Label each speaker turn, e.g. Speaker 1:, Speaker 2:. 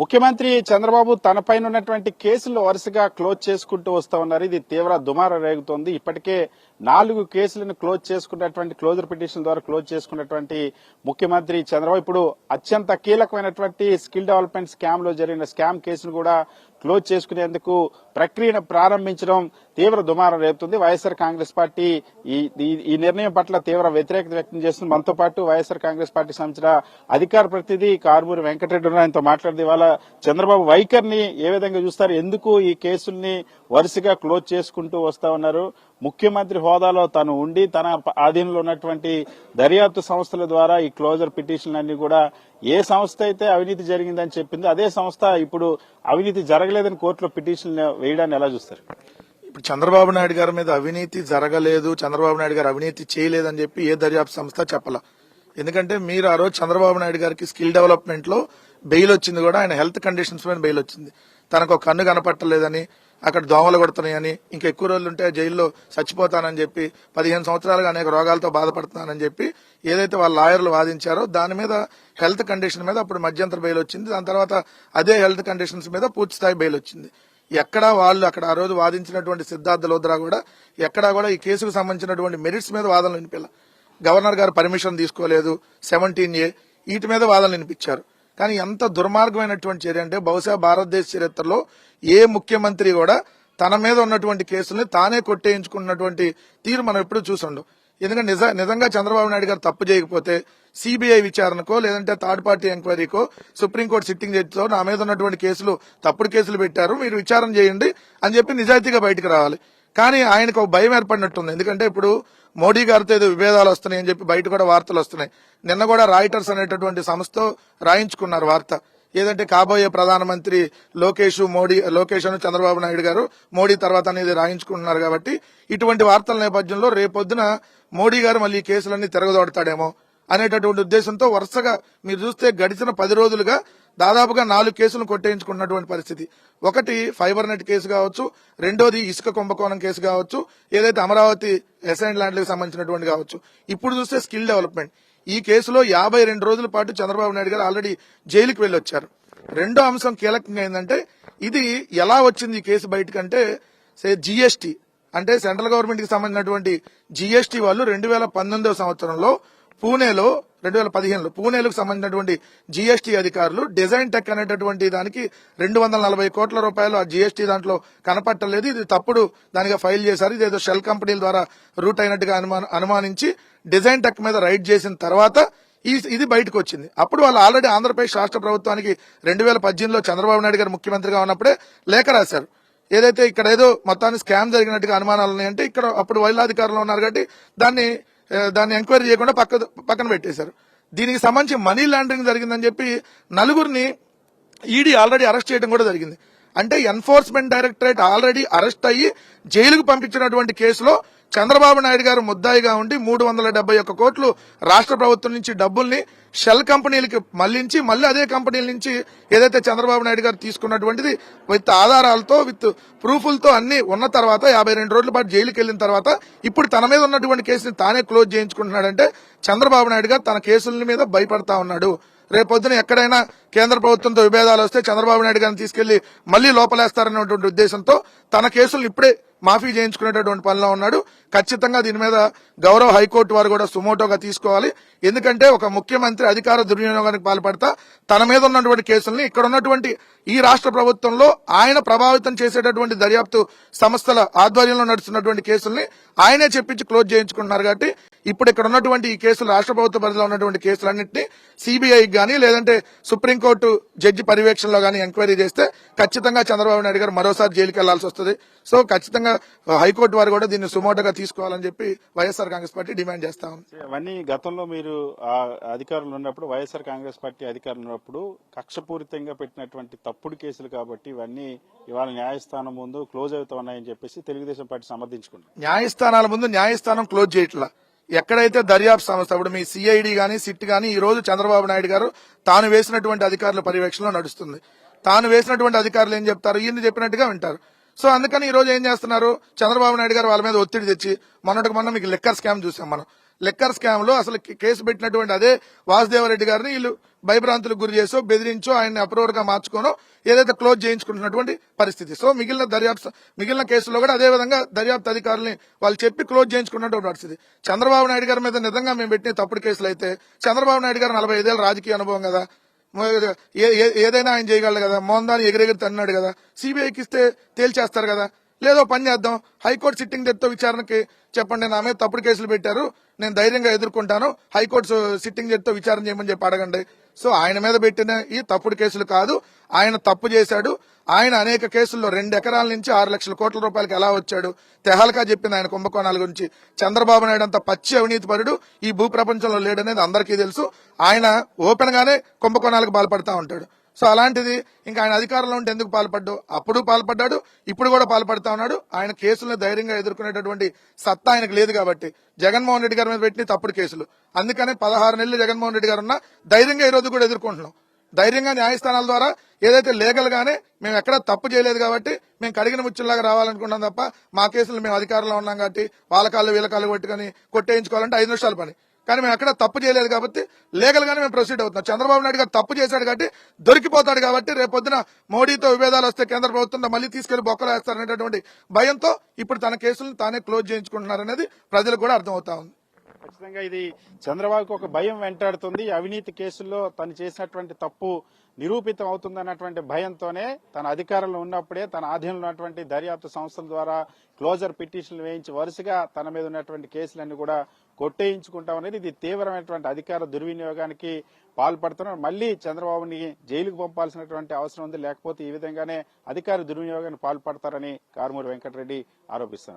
Speaker 1: ముఖ్యమంత్రి చంద్రబాబు తనపైన ఉన్నటువంటి కేసులు వరుసగా క్లోజ్ చేసుకుంటూ వస్తా ఉన్నారు. ఇది తీవ్ర దుమారం రేగుతోంది. ఇప్పటికే 4 కేసులను క్లోజ్ చేసుకున్నటువంటి క్లోజర్ పిటిషన్ ద్వారా క్లోజ్ చేసుకున్నటువంటి ముఖ్యమంత్రి చంద్రబాబు ఇప్పుడు అత్యంత కీలకమైనటువంటి స్కిల్ డెవలప్మెంట్ స్కామ్ లో జరిగిన స్కామ్ కేసును కూడా క్లోజ్ చేసుకునేందుకు ప్రక్రియను ప్రారంభించడం తీవ్ర దుమారం రేపుతుంది. వైఎస్ఆర్ కాంగ్రెస్ పార్టీ ఈ నిర్ణయం పట్ల తీవ్ర వ్యతిరేకత వ్యక్తం చేస్తుంది. మనతో పాటు వైఎస్ఆర్ కాంగ్రెస్ పార్టీ సంబంధించిన అధికార ప్రతినిధి కారుమూరి వెంకటరెడ్డి ఆయనతో మాట్లాడితే ఇవాళ చంద్రబాబు వైఖరిని ఏ విధంగా చూస్తారు, ఎందుకు ఈ కేసుల్ని వరుసగా క్లోజ్ చేసుకుంటూ వస్తా ఉన్నారు, ముఖ్యమంత్రి హోదాలో తాను ఉండి తన ఆధీనంలో ఉన్నటువంటి దర్యాప్తు సంస్థల ద్వారా ఈ క్లోజర్ పిటిషన్లన్నీ కూడా ఏ సంస్థ అయితే అవినీతి జరిగిందని చెప్పింది అదే సంస్థ ఇప్పుడు అవినీతి జరగలేదని కోర్టులో పిటిషన్ వేయడాన్ని ఎలా చూస్తారు?
Speaker 2: ఇప్పుడు చంద్రబాబు నాయుడు గారి మీద అవినీతి జరగలేదు, చంద్రబాబు నాయుడు గారు అవినీతి చేయలేదని చెప్పి ఏ దర్యాప్తు సంస్థ చెప్పాల. ఎందుకంటే మీరు ఆ రోజు చంద్రబాబు నాయుడు గారికి స్కిల్ డెవలప్మెంట్ లో బెయిల్ వచ్చింది కూడా ఆయన హెల్త్ కండిషన్స్ మీద బెయిల్ వచ్చింది. తనకు ఒక కన్ను కనపట్టలేదని, అక్కడ దోమలు కొడుతున్నాయని, ఇంకా ఎక్కువ రోజులు ఉంటే జైల్లో చచ్చిపోతానని చెప్పి 15 సంవత్సరాలుగా అనేక రోగాలతో బాధపడుతున్నానని చెప్పి ఏదైతే వాళ్ళ లాయర్లు వాదించారో దాని మీద హెల్త్ కండిషన్ మీద అప్పుడు మధ్యంతర బెయిల్ వచ్చింది. దాని తర్వాత అదే హెల్త్ కండిషన్స్ మీద పూర్తి స్థాయి బెయిల్ వచ్చింది. ఎక్కడా వాళ్ళు అక్కడ ఆ రోజు వాదించినటువంటి సిద్ధార్థ లోద్రా కూడా ఎక్కడా కూడా ఈ కేసుకు సంబంధించినటువంటి మెరిట్స్ మీద వాదనలు వినిపించారు. గవర్నర్ గారు పర్మిషన్ తీసుకోలేదు, 17A వీటి మీద వాదనలు వినిపించారు. కానీ ఎంత దుర్మార్గమైనటువంటి చర్య అంటే బహుశా భారతదేశ చరిత్రలో ఏ ముఖ్యమంత్రి కూడా తన మీద ఉన్నటువంటి కేసుల్ని తానే కొట్టేయించుకున్నటువంటి తీరు మనం ఎప్పుడు చూసుండం. ఎందుకంటే నిజంగా చంద్రబాబు నాయుడు గారు తప్పు చేయకపోతే సిబిఐ విచారణకో లేదంటే థర్డ్ పార్టీ ఎంక్వైరీకో సుప్రీంకోర్టు సిట్టింగ్ జడ్జితో నా మీద ఉన్నటువంటి కేసులు తప్పుడు కేసులు పెట్టారు, మీరు విచారణ చేయండి అని చెప్పి నిజాయితీగా బయటకు రావాలి. కానీ ఆయనకు ఒక భయం ఏర్పడినట్టుంది. ఎందుకంటే ఇప్పుడు మోడీ గారితో ఏదో విభేదాలు వస్తున్నాయని చెప్పి బయట కూడా వార్తలు వస్తున్నాయి. నిన్న కూడా రాయిటర్స్ అనేటటువంటి సంస్థతో రాయించుకున్నారు వార్త, ఏదంటే కాబోయే ప్రధానమంత్రి లోకేష్ అని చంద్రబాబు నాయుడు గారు మోడీ తర్వాత అనేది రాయించుకుంటున్నారు. కాబట్టి ఇటువంటి వార్తల నేపథ్యంలో రేపొద్దున మోడీ గారు మళ్ళీ ఈ కేసులన్నీ తిరగదోడతాడేమో అనేటటువంటి ఉద్దేశంతో వరుసగా మీరు చూస్తే గడిచిన 10 రోజులుగా దాదాపుగా 4 కేసులు కొట్టేయించుకున్నటువంటి పరిస్థితి. ఒకటి ఫైబర్ నెట్ కేసు కావచ్చు, రెండోది ఇసుక కుంభకోణం కేసు కావచ్చు, ఏదైతే అమరావతి అసైన్డ్ ల్యాండ్లకు సంబంధించినటువంటి కావచ్చు. ఇప్పుడు చూస్తే స్కిల్ డెవలప్మెంట్ ఈ కేసులో 52 రోజుల పాటు చంద్రబాబు నాయుడు గారు ఆల్రెడీ జైలుకి వెళ్లొచ్చారు. రెండో అంశం కీలకంగా ఏంటంటే ఇది ఎలా వచ్చింది ఈ కేసు బయటకంటే జిఎస్టీ అంటే సెంట్రల్ గవర్నమెంట్ కి సంబంధించినటువంటి జిఎస్టీ వాళ్ళు 2019వ సంవత్సరంలో పూణేలో 2015లో పూణేలకు సంబంధించినటువంటి జీఎస్టీ అధికారులు డిజైన్ టెక్ అనేటటువంటి దానికి 240 కోట్ల రూపాయలు ఆ జీఎస్టీ దాంట్లో కనపట్టలేదు, ఇది తప్పుడు దానిగా ఫైల్ చేశారు, ఇదేదో షెల్ కంపెనీల ద్వారా రూట్ అయినట్టుగా అనుమానించి డిజైన్ టెక్ మీద రైడ్ చేసిన తర్వాత ఇది బయటకు వచ్చింది. అప్పుడు వాళ్ళు ఆల్రెడీ ఆంధ్రప్రదేశ్ రాష్ట్ర ప్రభుత్వానికి 2018లో చంద్రబాబు నాయుడు గారు ముఖ్యమంత్రిగా ఉన్నప్పుడే లేఖ రాశారు. ఏదైతే ఇక్కడ ఏదో మొత్తాన్ని స్కామ్ జరిగినట్టుగా అనుమానాలు ఉన్నాయంటే ఇక్కడ అప్పుడు వైలాధికారంలో ఉన్నారు కాబట్టి దాన్ని ఎంక్వైరీ చేయకుండా పక్కన పెట్టేశారు. దీనికి సంబంధించి మనీ లాండరింగ్ జరిగిందని చెప్పి 4గురిని ఈడీ ఆల్రెడీ అరెస్ట్ చేయడం కూడా జరిగింది. అంటే ఎన్ఫోర్స్మెంట్ డైరెక్టరేట్ ఆల్రెడీ అరెస్ట్ అయ్యి జైలుకు పంపించినటువంటి కేసులో చంద్రబాబు నాయుడు గారు ముద్దాయిగా ఉండి 371 కోట్లు రాష్ట్ర ప్రభుత్వం నుంచి డబ్బుల్ని షెల్ కంపెనీలకి మళ్లించి మళ్ళీ అదే కంపెనీల నుంచి ఏదైతే చంద్రబాబు నాయుడు గారు తీసుకున్నటువంటిది విత్ ఆధారాలతో విత్ ప్రూఫ్లతో అన్ని ఉన్న తర్వాత 52 రోజుల పాటు జైలుకి వెళ్లిన తర్వాత ఇప్పుడు తన మీద ఉన్నటువంటి కేసుని తానే క్లోజ్ చేయించుకుంటున్నాడంటే చంద్రబాబు నాయుడు గారు తన కేసుల మీద భయపడతా ఉన్నాడు. రేపొద్దున ఎక్కడైనా కేంద్ర ప్రభుత్వంతో విభేదాలు వస్తే చంద్రబాబు నాయుడు గారిని తీసుకెళ్లి మళ్లీ లోపలేస్తారనేటువంటి ఉద్దేశంతో తన కేసులు ఇప్పుడే మాఫీ చేయించుకునేటటువంటి పనిలో ఉన్నాడు. ఖచ్చితంగా దీని మీద గౌరవ హైకోర్టు వారు కూడా సుమోటోగా తీసుకోవాలి. ఎందుకంటే ఒక ముఖ్యమంత్రి అధికార దుర్వినియోగానికి పాల్పడతా తన మీద ఉన్నటువంటి కేసుల్ని ఇక్కడ ఉన్నటువంటి ఈ రాష్ట్ర ప్రభుత్వంలో ఆయన ప్రభావితం చేసేటటువంటి దర్యాప్తు సంస్థల ఆధ్వర్యంలో నడుస్తున్నటువంటి కేసుల్ని ఆయనే చెప్పించి క్లోజ్ చేయించుకుంటున్నారు. కాబట్టి ఇప్పుడు ఇక్కడ ఉన్నటువంటి ఈ కేసులు రాష్ట్ర ప్రభుత్వ పరిధిలో ఉన్నటువంటి కేసులన్నింటినీ సిబిఐకి గానీ లేదంటే సుప్రీంకోర్టు జడ్జి పర్యవేక్షణలో గానీ ఎంక్వైరీ చేస్తే ఖచ్చితంగా చంద్రబాబు నాయుడు గారు మరోసారి జైలుకి వెళ్లాల్సి వస్తుంది. సో ఖచ్చితంగా హైకోర్టు వారు కూడా దీన్ని సుమోటోగా తీసుకోవాలని చెప్పి వైఎస్ఆర్ కాంగ్రెస్ పార్టీ డిమాండ్ చేస్తా ఉంది.
Speaker 1: అవన్నీ గతంలో మీరు అధికారులు ఉన్నప్పుడు వైఎస్ఆర్ కాంగ్రెస్ పార్టీ అధికారులు ఉన్నప్పుడు కక్షపూరితంగా పెట్టినటువంటి తప్పుడు కేసులు కాబట్టి ఇవన్నీ ఇవాళ న్యాయస్థానం ముందు క్లోజ్ అవుతా ఉన్నాయని చెప్పేసి తెలుగుదేశం పార్టీ సమర్థించుకుంది.
Speaker 2: న్యాయస్థానాల ముందు న్యాయస్థానం క్లోజ్ చేయట్లా. ఎక్కడైతే దర్యాప్తు సంస్థ ఇప్పుడు మీ సిఐడి గానీ సిట్ గానీ ఈ రోజు చంద్రబాబు నాయుడు గారు తాను వేసినటువంటి అధికారుల పర్యవేక్షణలో నడుస్తుంది. తాను వేసినటువంటి అధికారులు ఏం చెప్తారు, ఈయన చెప్పినట్టుగా వింటారు. సో అందుకని ఈ రోజు ఏం చేస్తున్నారు, చంద్రబాబు నాయుడు గారు వాళ్ళ మీద ఒత్తిడి తెచ్చి మొన్న మీకు లిక్కర్ స్కామ్ చూసాం మనం. లెక్కర్ స్కామ్ లో అసలు కేసు పెట్టినటువంటి అదే వాసుదేవరెడ్డి గారిని వీళ్ళు భయభ్రాంతులకు గురి చేసో బెదిరించో ఆయన్ని అప్రూవర్ గా మార్చుకోనో ఏదైతే క్లోజ్ చేయించుకుంటున్నటువంటి పరిస్థితి. సో మిగిలిన కేసుల్లో కూడా అదే విధంగా దర్యాప్తు అధికారులని వాళ్ళు చెప్పి క్లోజ్ చేయించుకున్నటువంటి పరిస్థితి. చంద్రబాబు నాయుడు గారి మీద నిజంగా మేము పెట్టిన తప్పుడు కేసులు అయితే చంద్రబాబు నాయుడు గారు 45 ఏళ్ళ రాజకీయ అనుభవం కదా, ఏదైనా ఆయన చేయగలరు కదా, మోహన్దాన్ని ఎగిరెగిరి తన్నాడు కదా, సిబిఐకి ఇస్తే తేల్చేస్తారు కదా. లేదో పని చేద్దాం, హైకోర్టు సిట్టింగ్ జడ్జితో విచారణకి చెప్పండి, నా మీద తప్పుడు కేసులు పెట్టారు, నేను ధైర్యంగా ఎదుర్కొంటాను, హైకోర్టు సిట్టింగ్ జడ్జితో విచారణ చేయమని చెప్పి అడగండి. సో ఆయన మీద పెట్టిన ఈ తప్పుడు కేసులు కాదు, ఆయన తప్పు చేశాడు. ఆయన అనేక కేసుల్లో 2 ఎకరాల నుంచి 6 లక్షల కోట్ల రూపాయలకి ఎలా వచ్చాడు తెహల్కా చెప్పింది ఆయన కుంభకోణాల గురించి. చంద్రబాబు నాయుడు అంత పచ్చి అవినీతి పరుడు ఈ భూ ప్రపంచంలో లేడనేది అందరికీ తెలుసు. ఆయన ఓపెన్ గానే కుంభకోణాలకు పాల్పడతా ఉంటాడు. సో అలాంటిది ఇంకా ఆయన అధికారంలో ఉంటే ఎందుకు పాల్పడ్డు? అప్పుడు పాల్పడ్డాడు, ఇప్పుడు కూడా పాల్పడతా ఉన్నాడు. ఆయన కేసులను ధైర్యంగా ఎదుర్కొనేటటువంటి సత్తా ఆయనకు లేదు కాబట్టి జగన్మోహన్ రెడ్డి గారి మీద పెట్టిన తప్పుడు కేసులు. అందుకనే 16 నెలలు జగన్మోహన్ రెడ్డి గారు ఉన్నా ధైర్యంగా ఈ రోజు కూడా ఎదుర్కొంటున్నాం. ధైర్యంగా న్యాయస్థానాల ద్వారా ఏదైతే లీగల్ గానే మేము ఎక్కడ తప్పు చేయలేదు కాబట్టి మేము కడిగిన ముచ్చులాగా రావాలనుకున్నాం తప్ప మా కేసులు మేము అధికారంలో ఉన్నాం కాబట్టి వాళ్ళ కాళ్ళు వీళ్ళ కాళ్ళు కొట్టుకుని కొట్టేయించుకోవాలంటే 5 నిమిషాల పని. కానీ మేము ఎక్కడ తప్పు చేయలేదు కాబట్టి లీగల్ గానే మేము ప్రొసీడ్ అవుతున్నాం. చంద్రబాబు నాయుడు గారు తప్పు చేశాడు కాబట్టి దొరికిపోతాడు కాబట్టి రేపొద్దున మోడీతో విభేదాలు వస్తే కేంద్ర ప్రభుత్వం మళ్ళీ తీసుకెళ్లి బొక్కలు వేస్తారనేటటువంటి భయంతో ఇప్పుడు తన కేసులను తానే క్లోజ్ చేయించుకుంటున్నారనేది ప్రజలకు కూడా అర్థమవుతా ఉంది.
Speaker 1: ఖచ్చితంగా ఇది చంద్రబాబుకు ఒక భయం వెంటాడుతుంది. అవినీతి కేసుల్లో తను చేసినటువంటి తప్పు నిరూపితం అవుతుందన్నటువంటి భయంతోనే తన అధికారంలో ఉన్నప్పుడే తన ఆధీనంలో ఉన్నటువంటి దర్యాప్తు సంస్థల ద్వారా క్లోజర్ పిటిషన్లు వేయించి వరుసగా తన మీద ఉన్నటువంటి కేసులన్నీ కూడా కొట్టేయించుకుంటాం అనేది ఇది తీవ్రమైనటువంటి అధికార దుర్వినియోగానికి పాల్పడుతున్నారు. మళ్లీ చంద్రబాబుని జైలుకు పంపాల్సినటువంటి అవసరం ఉంది, లేకపోతే ఈ విధంగానే అధికార దుర్వినియోగానికి పాల్పడతారని కారుమూరి వెంకటరెడ్డి ఆరోపిస్తున్నారు.